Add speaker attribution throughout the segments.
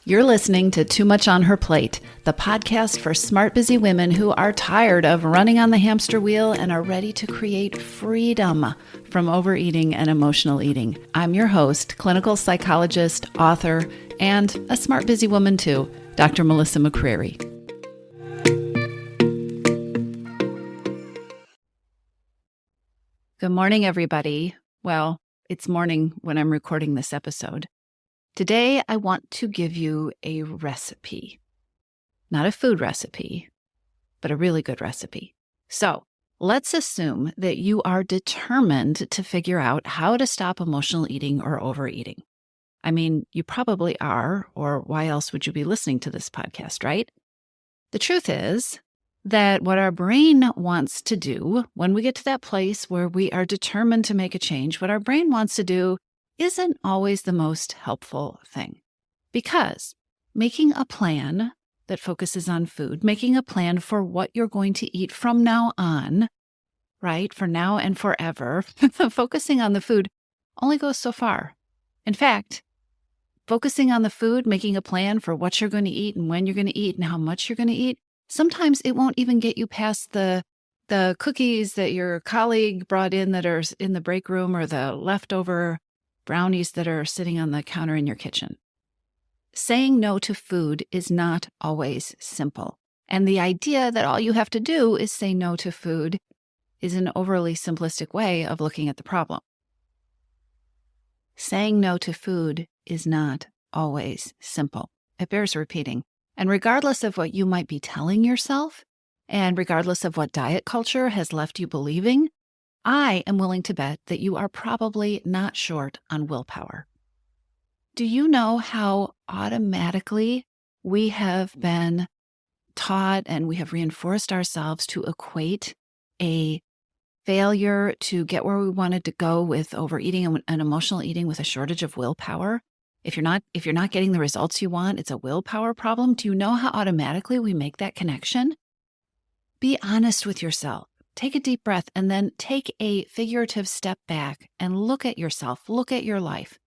Speaker 1: You're listening to Too Much on Her Plate, the podcast for smart, busy women who are tired of running on the hamster wheel and are ready to create freedom from overeating and emotional eating. I'm your host, clinical psychologist, author, and a smart, busy woman too, Dr. Melissa McCreary. Good morning, everybody. Well, it's morning when I'm recording this episode. Today, I want to give you a recipe. Not a food recipe, but a really good recipe. So let's assume that you are determined to figure out how to stop emotional eating or overeating. I mean, you probably are, or why else would you be listening to this podcast, right? The truth is that what our brain wants to do when we get to that place where we are determined to make a change, what our brain wants to do isn't always the most helpful thing. Because making a plan that focuses on food, making a plan for what you're going to eat from now on, right, for now and forever, focusing on the food only goes so far. In fact, focusing on the food, making a plan for what you're going to eat and when you're going to eat and how much you're going to eat, sometimes it won't even get you past the cookies that your colleague brought in that are in the break room or the leftover brownies that are sitting on the counter in your kitchen. Saying no to food is not always simple. And the idea that all you have to do is say no to food is an overly simplistic way of looking at the problem. Saying no to food is not always simple. It bears repeating. And regardless of what you might be telling yourself, and regardless of what diet culture has left you believing, I am willing to bet that you are probably not short on willpower. Do you know how automatically we have been taught and we have reinforced ourselves to equate a failure to get where we wanted to go with overeating and emotional eating with a shortage of willpower? If you're not getting the results you want, it's a willpower problem. Do you know how automatically we make that connection? Be honest with yourself. Take a deep breath and then take a figurative step back and look at yourself, look at your life.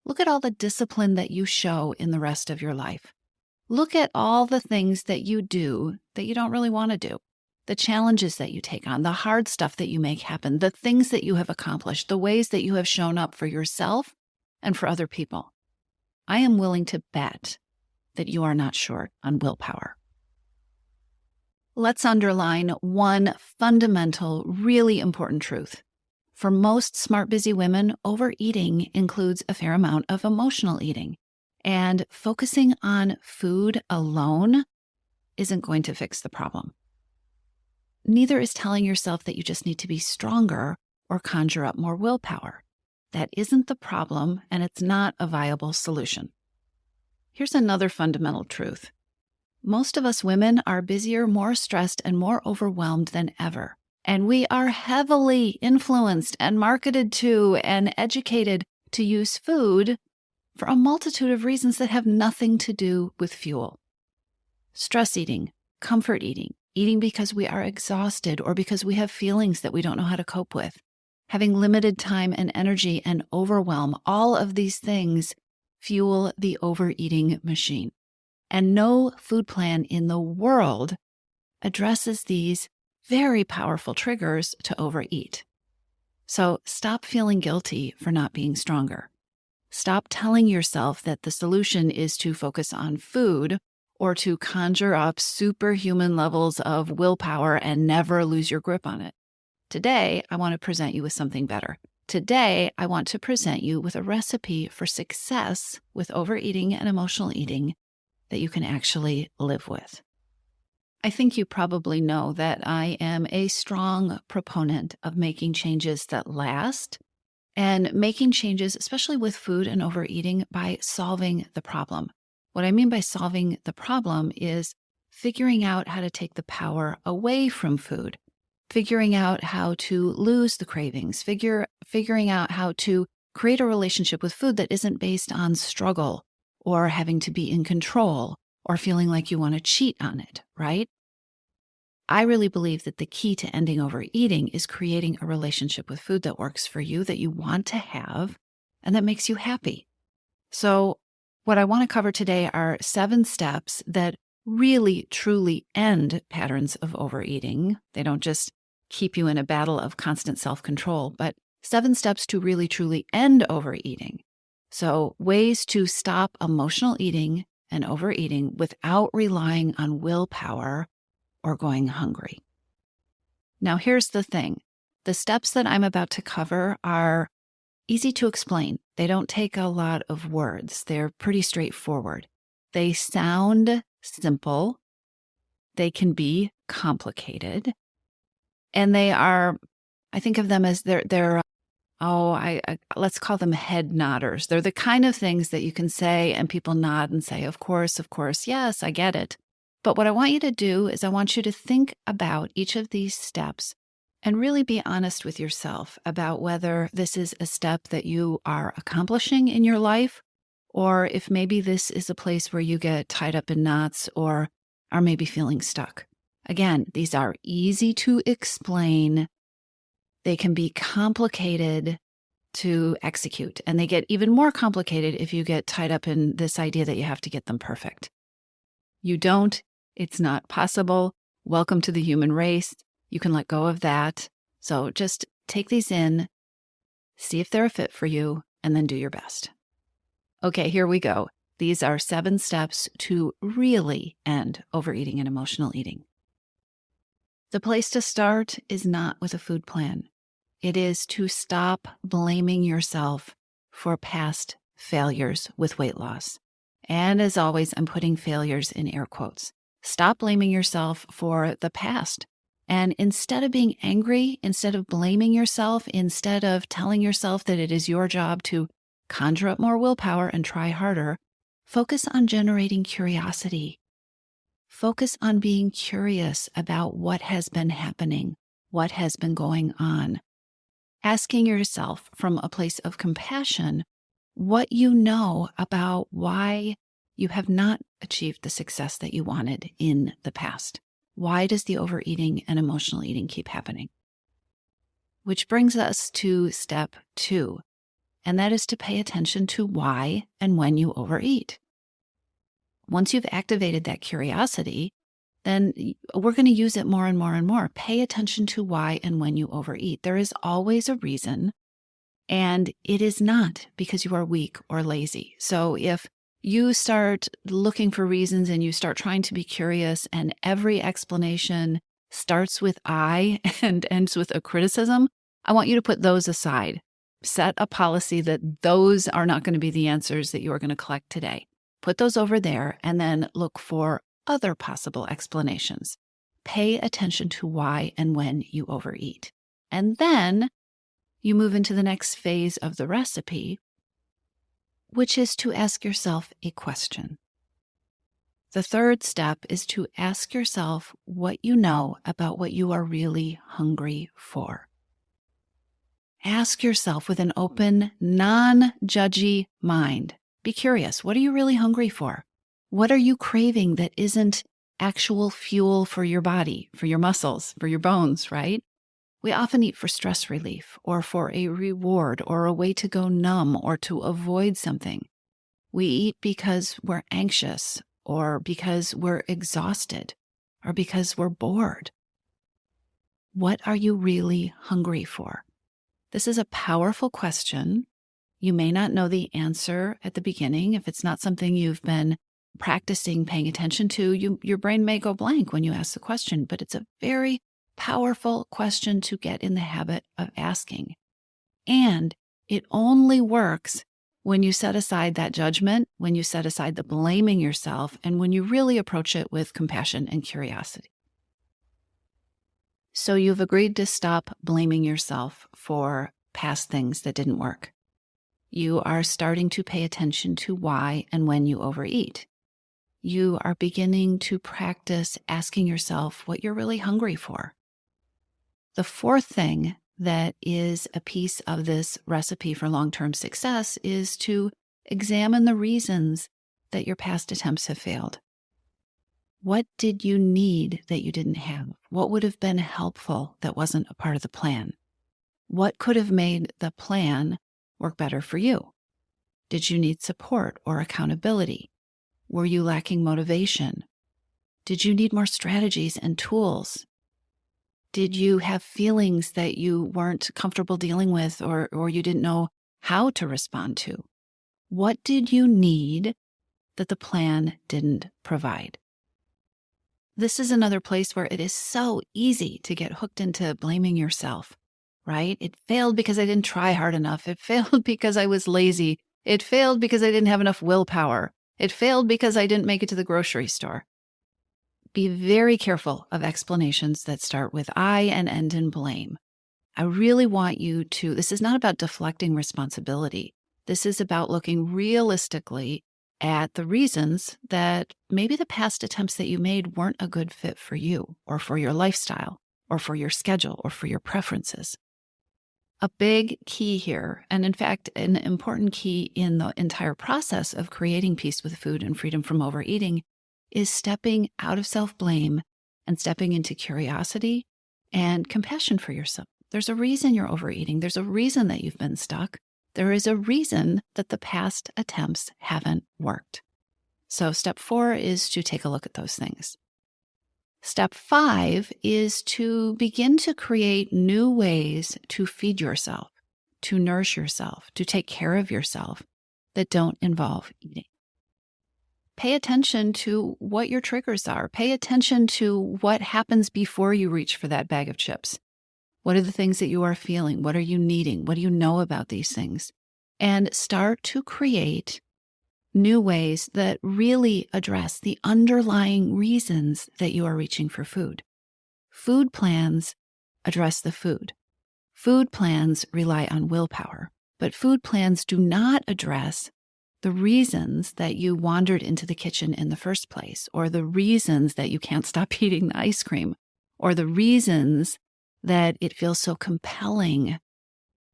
Speaker 1: Look at all the discipline that you show in the rest of your life. Look at all the things that you do that you don't really want to do, the challenges that you take on, the hard stuff that you make happen, the things that you have accomplished, the ways that you have shown up for yourself and for other people. I am willing to bet that you are not short on willpower. Let's underline one fundamental, really important truth. For most smart, busy women, overeating includes a fair amount of emotional eating, and focusing on food alone isn't going to fix the problem. Neither is telling yourself that you just need to be stronger or conjure up more willpower. That isn't the problem, and it's not a viable solution. Here's another fundamental truth. Most of us women are busier, more stressed, and more overwhelmed than ever. And we are heavily influenced and marketed to and educated to use food for a multitude of reasons that have nothing to do with fuel. Stress eating, comfort eating, eating because we are exhausted or because we have feelings that we don't know how to cope with, having limited time and energy and overwhelm, all of these things fuel the overeating machine. And no food plan in the world addresses these very powerful triggers to overeat. So stop feeling guilty for not being stronger. Stop telling yourself that the solution is to focus on food or to conjure up superhuman levels of willpower and never lose your grip on it. Today, I want to present you with something better. Today, I want to present you with a recipe for success with overeating and emotional eating that you can actually live with. I think you probably know that I am a strong proponent of making changes that last and making changes, especially with food and overeating, by solving the problem. What I mean by solving the problem is figuring out how to take the power away from food, figuring out how to lose the cravings, figuring out how to create a relationship with food that isn't based on struggle or having to be in control or feeling like you want to cheat on it, right? I really believe that the key to ending overeating is creating a relationship with food that works for you, that you want to have, and that makes you happy. So What I want to cover today are 7 steps that really, truly end patterns of overeating. They don't just keep you in a battle of constant self-control, but 7 steps to really, truly end overeating. So, ways to stop emotional eating and overeating without relying on willpower or going hungry. Now, here's the thing. The steps that I'm about to cover are easy to explain. They don't take a lot of words. They're pretty straightforward. They sound simple. They can be complicated. And they are, I think of them as let's call them head nodders. They're the kind of things that you can say and people nod and say, of course, yes, I get it. But what I want you to do is I want you to think about each of these steps and really be honest with yourself about whether this is a step that you are accomplishing in your life, or if maybe this is a place where you get tied up in knots or are maybe feeling stuck. Again, these are easy to explain. They can be complicated to execute, and they get even more complicated if you get tied up in this idea that you have to get them perfect. You don't. It's not possible. Welcome to the human race. You can let go of that. So just take these in, see if they're a fit for you, and then do your best. Okay, here we go. These are 7 steps to really end overeating and emotional eating. The place to start is not with a food plan. It is to stop blaming yourself for past failures with weight loss. And as always, I'm putting failures in air quotes. Stop blaming yourself for the past. And instead of being angry, instead of blaming yourself, instead of telling yourself that it is your job to conjure up more willpower and try harder, focus on generating curiosity. Focus on being curious about what has been happening, what has been going on. Asking yourself from a place of compassion what you know about why you have not achieved the success that you wanted in the past. Why does the overeating and emotional eating keep happening? Which brings us to step 2, and that is to pay attention to why and when you overeat. Once you've activated that curiosity, then we're going to use it more and more and more. Pay attention to why and when you overeat. There is always a reason, and it is not because you are weak or lazy. So if you start looking for reasons and you start trying to be curious and every explanation starts with I and ends with a criticism, I want you to put those aside. Set a policy that those are not going to be the answers that you are going to collect today. Put those over there and then look for other possible explanations. Pay attention to why and when you overeat. And then you move into the next phase of the recipe, which is to ask yourself a question. The third step is to ask yourself what you know about what you are really hungry for. Ask yourself with an open, non-judgy mind. Be curious. What are you really hungry for? What are you craving that isn't actual fuel for your body, for your muscles, for your bones, right? We often eat for stress relief or for a reward or a way to go numb or to avoid something. We eat because we're anxious or because we're exhausted or because we're bored. What are you really hungry for? This is a powerful question. You may not know the answer at the beginning. If it's not something you've been practicing paying attention to, your brain may go blank when you ask the question, but it's a very powerful question to get in the habit of asking. And it only works when you set aside that judgment, when you set aside the blaming yourself, and when you really approach it with compassion and curiosity. So you've agreed to stop blaming yourself for past things that didn't work. You are starting to pay attention to why and when you overeat. You are beginning to practice asking yourself what you're really hungry for. The fourth thing that is a piece of this recipe for long-term success is to examine the reasons that your past attempts have failed. What did you need that you didn't have? What would have been helpful that wasn't a part of the plan? What could have made the plan work better for you? Did you need support or accountability? Were you lacking motivation? Did you need more strategies and tools? Did you have feelings that you weren't comfortable dealing with or you didn't know how to respond to? What did you need that the plan didn't provide? This is another place where it is so easy to get hooked into blaming yourself, right? It failed because I didn't try hard enough. It failed because I was lazy. It failed because I didn't have enough willpower. It failed because I didn't make it to the grocery store. Be very careful of explanations that start with I and end in blame. I really want you to, this is not about deflecting responsibility. This is about looking realistically at the reasons that maybe the past attempts that you made weren't a good fit for you or for your lifestyle or for your schedule or for your preferences. A big key here, and in fact, an important key in the entire process of creating peace with food and freedom from overeating, is stepping out of self-blame and stepping into curiosity and compassion for yourself. There's a reason you're overeating. There's a reason that you've been stuck. There is a reason that the past attempts haven't worked. So step 4 is to take a look at those things. Step 5 is to begin to create new ways to feed yourself, to nourish yourself, to take care of yourself that don't involve eating. Pay attention to what your triggers are. Pay attention to what happens before you reach for that bag of chips. What are the things that you are feeling? What are you needing? What do you know about these things? And start to create new ways that really address the underlying reasons that you are reaching for food. Food plans address the food. Food plans rely on willpower, but food plans do not address the reasons that you wandered into the kitchen in the first place, or the reasons that you can't stop eating the ice cream, or the reasons that it feels so compelling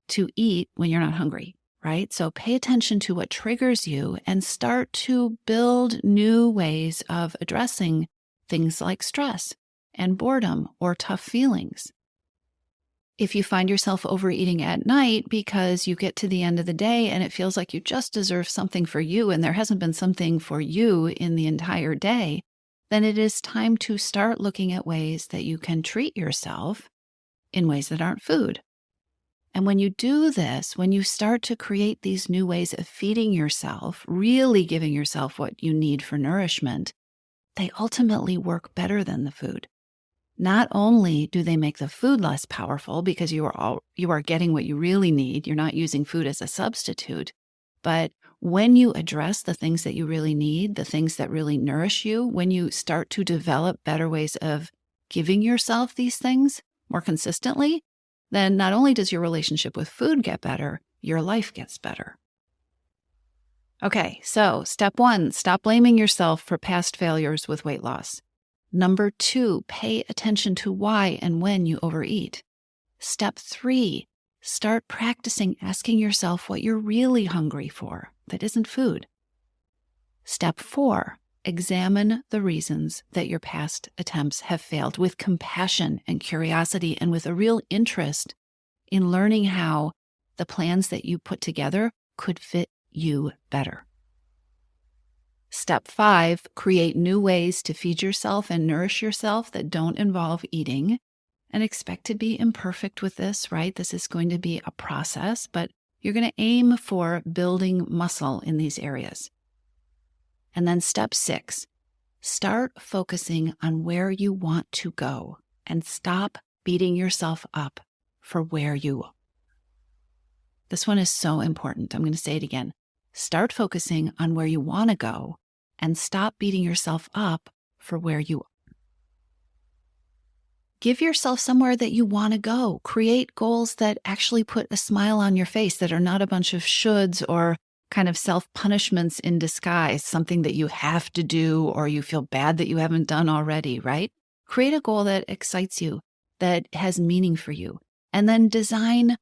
Speaker 1: to eat when you're not hungry, right? So pay attention to what triggers you and start to build new ways of addressing things like stress and boredom or tough feelings. If you find yourself overeating at night because you get to the end of the day and it feels like you just deserve something for you and there hasn't been something for you in the entire day, then it is time to start looking at ways that you can treat yourself in ways that aren't food. And when you do this, when you start to create these new ways of feeding yourself, really giving yourself what you need for nourishment, they ultimately work better than the food. Not only do they make the food less powerful because you are getting what you really need, you're not using food as a substitute, but when you address the things that you really need, the things that really nourish you, when you start to develop better ways of giving yourself these things more consistently, then not only does your relationship with food get better, your life gets better. Okay, so step 1, stop blaming yourself for past failures with weight loss. Number 2, pay attention to why and when you overeat. Step 3, start practicing asking yourself what you're really hungry for that isn't food. Step 4, examine the reasons that your past attempts have failed with compassion and curiosity and with a real interest in learning how the plans that you put together could fit you better. Step 5, create new ways to feed yourself and nourish yourself that don't involve eating, and expect to be imperfect with this, right? This is going to be a process, but you're going to aim for building muscle in these areas. And then step 6, start focusing on where you want to go and stop beating yourself up for where you are. This one is so important. I'm going to say it again. Start focusing on where you want to go and stop beating yourself up for where you are. Give yourself somewhere that you want to go. Create goals that actually put a smile on your face, that are not a bunch of shoulds or kind of self-punishments in disguise, something that you have to do or you feel bad that you haven't done already, right? Create a goal that excites you, that has meaning for you, and then design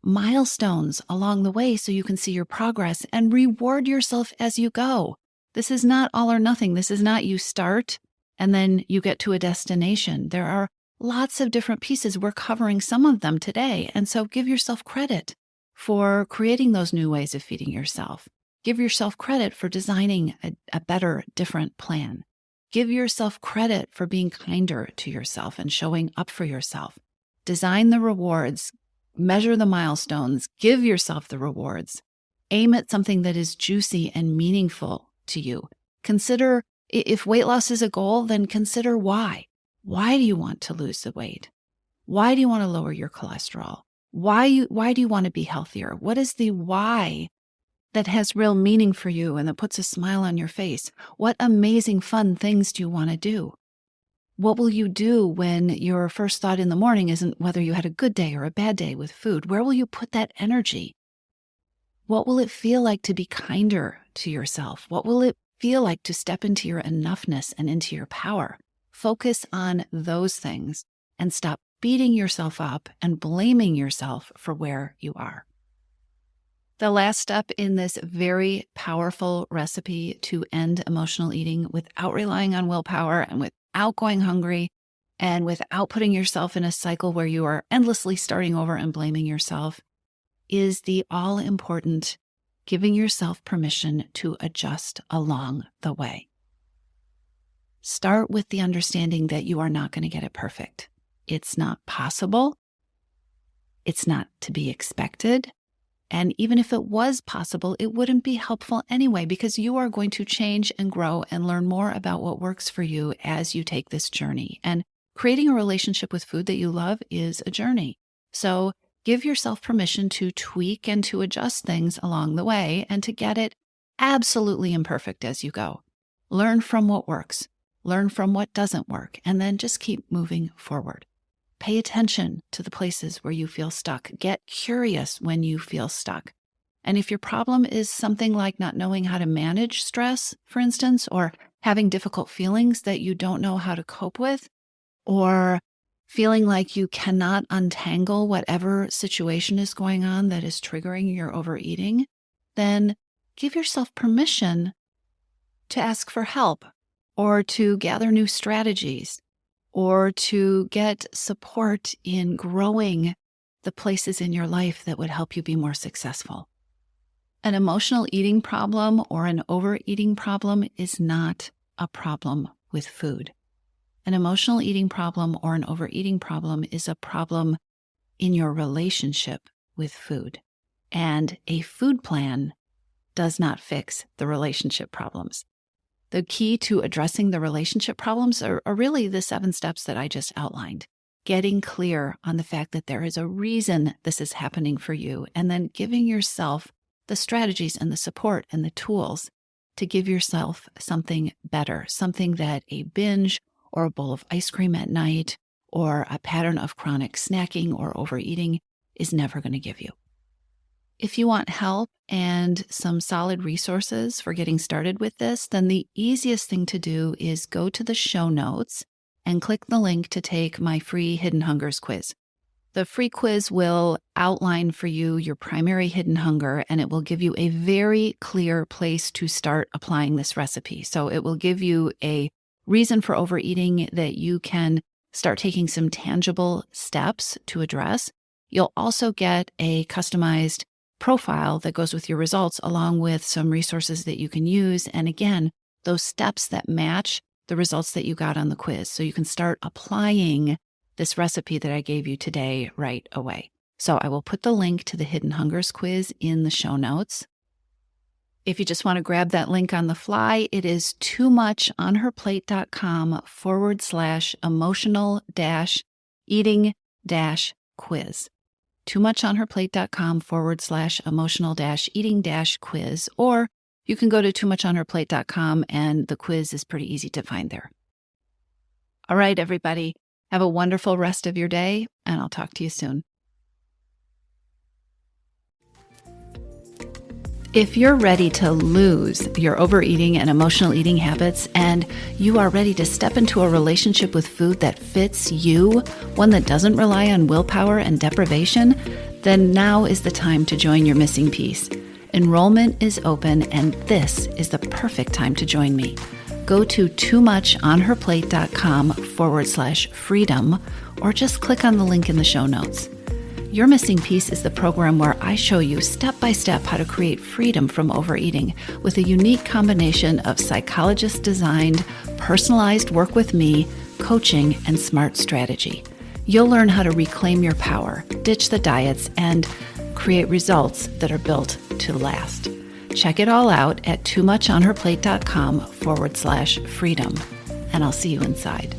Speaker 1: milestones along the way so you can see your progress and reward yourself as you go. This is not all or nothing. This is not you start and then you get to a destination. There are lots of different pieces. We're covering some of them today. And so give yourself credit for creating those new ways of feeding yourself. Give yourself credit for designing a better, different plan. Give yourself credit for being kinder to yourself and showing up for yourself. Design the rewards, measure the milestones, give yourself the rewards. Aim at something that is juicy and meaningful to you. Consider, if weight loss is a goal, then consider why. Why do you want to lose the weight? Why do you want to lower your cholesterol? Why do you want to be healthier? What is the why that has real meaning for you and that puts a smile on your face? What amazing, fun things do you want to do? What will you do when your first thought in the morning isn't whether you had a good day or a bad day with food? Where will you put that energy? What will it feel like to be kinder to yourself? What will it feel like to step into your enoughness and into your power? Focus on those things and stop beating yourself up and blaming yourself for where you are. The last step in this very powerful recipe to end emotional eating without relying on willpower and without going hungry and without putting yourself in a cycle where you are endlessly starting over and blaming yourself is the all-important giving yourself permission to adjust along the way. Start with the understanding that you are not going to get it perfect. It's not possible. It's not to be expected. And even if it was possible, it wouldn't be helpful anyway, because you are going to change and grow and learn more about what works for you as you take this journey. And creating a relationship with food that you love is a journey. So give yourself permission to tweak and to adjust things along the way and to get it absolutely imperfect as you go. Learn from what works, learn from what doesn't work, and then just keep moving forward. Pay attention to the places where you feel stuck. Get curious when you feel stuck. And if your problem is something like not knowing how to manage stress, for instance, or having difficult feelings that you don't know how to cope with, or feeling like you cannot untangle whatever situation is going on that is triggering your overeating, then give yourself permission to ask for help or to gather new strategies, or to get support in growing the places in your life that would help you be more successful. An emotional eating problem or an overeating problem is not a problem with food. An emotional eating problem or an overeating problem is a problem in your relationship with food. And a food plan does not fix the relationship problems. The key to addressing the relationship problems are really the 7 steps that I just outlined. Getting clear on the fact that there is a reason this is happening for you, and then giving yourself the strategies and the support and the tools to give yourself something better, something that a binge or a bowl of ice cream at night or a pattern of chronic snacking or overeating is never going to give you. If you want help and some solid resources for getting started with this, then the easiest thing to do is go to the show notes and click the link to take my free Hidden Hungers quiz. The free quiz will outline for you your primary hidden hunger, and it will give you a very clear place to start applying this recipe. So it will give you a reason for overeating that you can start taking some tangible steps to address. You'll also get a customized profile that goes with your results, along with some resources that you can use. And again, those steps that match the results that you got on the quiz. So you can start applying this recipe that I gave you today right away. So I will put the link to the Hidden Hungers quiz in the show notes. If you just want to grab that link on the fly, it is toomuchonherplate.com/emotional-eating-quiz. toomuchonherplate.com/emotional-eating-quiz, or you can go to toomuchonherplate.com and the quiz is pretty easy to find there. All right, everybody, have a wonderful rest of your day, and I'll talk to you soon. If you're ready to lose your overeating and emotional eating habits, and you are ready to step into a relationship with food that fits you, one that doesn't rely on willpower and deprivation, then now is the time to join your missing piece. Enrollment is open, and this is the perfect time to join me. Go to toomuchonherplate.com/freedom, or just click on the link in the show notes. Your missing piece is the program where I show you step by step how to create freedom from overeating with a unique combination of psychologist-designed, personalized work with me, coaching, and smart strategy. You'll learn how to reclaim your power, ditch the diets, and create results that are built to last. Check it all out at toomuchonherplate.com/freedom, and I'll see you inside.